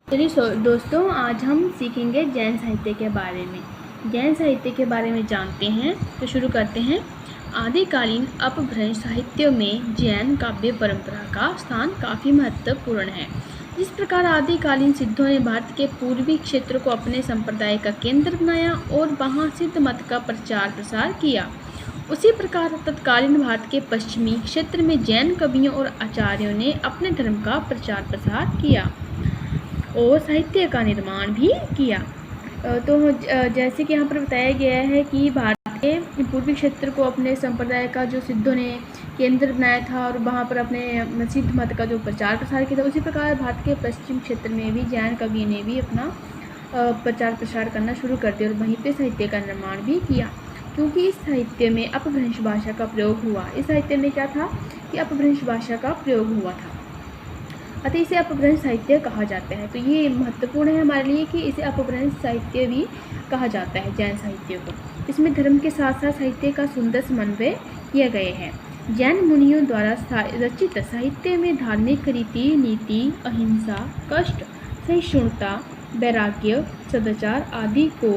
चलिए दोस्तों, आज हम सीखेंगे जैन साहित्य के बारे में। जैन साहित्य के बारे में जानते हैं तो शुरू करते हैं। आदिकालीन अपभ्रंश साहित्य में जैन काव्य परंपरा का स्थान काफ़ी महत्वपूर्ण है। जिस प्रकार आदिकालीन सिद्धों ने भारत के पूर्वी क्षेत्र को अपने संप्रदाय का केंद्र बनाया और वहाँ सिद्ध मत का प्रचार प्रसार किया, उसी प्रकार तत्कालीन भारत के पश्चिमी क्षेत्र में जैन कवियों और आचार्यों ने अपने धर्म का प्रचार प्रसार किया और साहित्य का निर्माण भी किया। तो जैसे कि यहाँ पर बताया गया है कि भारत के पूर्वी क्षेत्र को अपने संप्रदाय का जो सिद्धों ने केंद्र बनाया था और वहाँ पर अपने सिद्ध मत का जो प्रचार प्रसार किया था, उसी प्रकार भारत के पश्चिम क्षेत्र में भी जैन कवि ने भी अपना प्रचार प्रसार करना शुरू कर दिया और वहीं पे साहित्य का निर्माण भी किया। क्योंकि इस साहित्य में अपभ्रंश भाषा का प्रयोग हुआ। इस साहित्य में क्या था कि अपभ्रंश भाषा का प्रयोग हुआ था, अतः इसे अपभ्रंश साहित्य कहा जाता है। तो ये महत्वपूर्ण है हमारे लिए कि इसे अपभ्रंश साहित्य भी कहा जाता है जैन साहित्य को। इसमें धर्म के साथ साथ साहित्य का सुंदर समन्वय किए गए हैं। जैन मुनियों द्वारा रचित साहित्य में धार्मिक रीति नीति, अहिंसा, कष्ट, सहिष्णुता, वैराग्य, सदाचार आदि को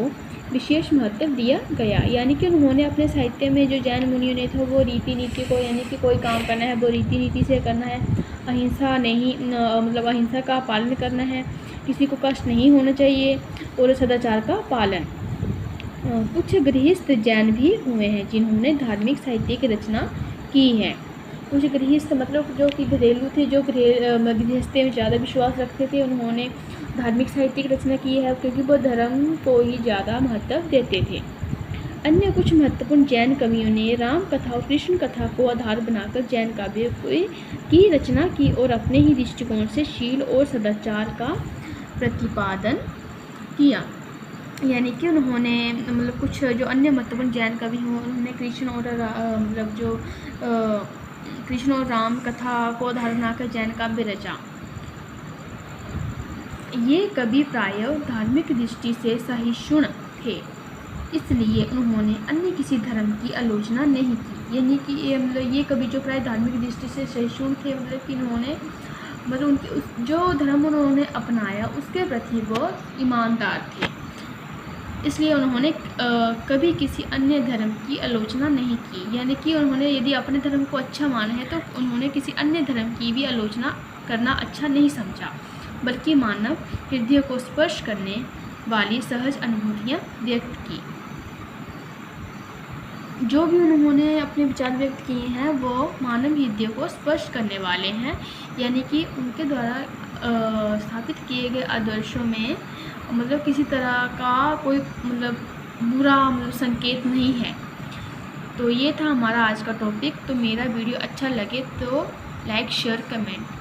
विशेष महत्व दिया गया। यानी कि उन्होंने अपने साहित्य में जो जैन मुनियों ने था वो रीति नीति को, यानी कि कोई काम करना है वो रीति नीति से करना है, अहिंसा नहीं मतलब अहिंसा का पालन करना है, किसी को कष्ट नहीं होना चाहिए और सदाचार का पालन। कुछ गृहस्थ जैन भी हुए हैं जिन्होंने धार्मिक साहित्य की रचना की है। कुछ गृहस्थ मतलब जो कि घरेलू थे, जो गृहस्थ में ज़्यादा विश्वास रखते थे, उन्होंने धार्मिक साहित्य की रचना की है क्योंकि वो धर्म को ही ज़्यादा महत्व देते थे। अन्य कुछ महत्वपूर्ण जैन कवियों ने राम कथा और कृष्ण कथा को आधार बनाकर जैन काव्य की रचना की और अपने ही दृष्टिकोण से शील और सदाचार का प्रतिपादन किया। यानी कि उन्होंने मतलब कुछ जो अन्य महत्वपूर्ण जैन कवि हों, उन्होंने कृष्ण और राम कथा को आधार बनाकर जैन काव्य रचा। ये कवि प्रायः धार्मिक दृष्टि से सहिष्णु थे, इसलिए उन्होंने अन्य किसी धर्म की आलोचना नहीं की। यानी कि ये कवि जो प्राय धार्मिक दृष्टि से सहिष्णु थे, मतलब कि उन्होंने उनके जो धर्म उन्होंने अपनाया उसके प्रति वो ईमानदार थे, इसलिए उन्होंने कभी किसी अन्य धर्म की आलोचना नहीं की। यानी कि उन्होंने यदि अपने धर्म को अच्छा माना है तो उन्होंने किसी अन्य धर्म की भी आलोचना करना अच्छा नहीं समझा, बल्कि मानव हृदय को स्पर्श करने वाली सहज अनुभूतियाँ व्यक्त की। जो भी उन्होंने अपने विचार व्यक्त किए हैं वो मानव हृदय को स्पर्श करने वाले हैं। यानी कि उनके द्वारा स्थापित किए गए आदर्शों में मतलब किसी तरह का कोई मतलब बुरा संकेत नहीं है। तो ये था हमारा आज का टॉपिक। तो मेरा वीडियो अच्छा लगे तो लाइक शेयर कमेंट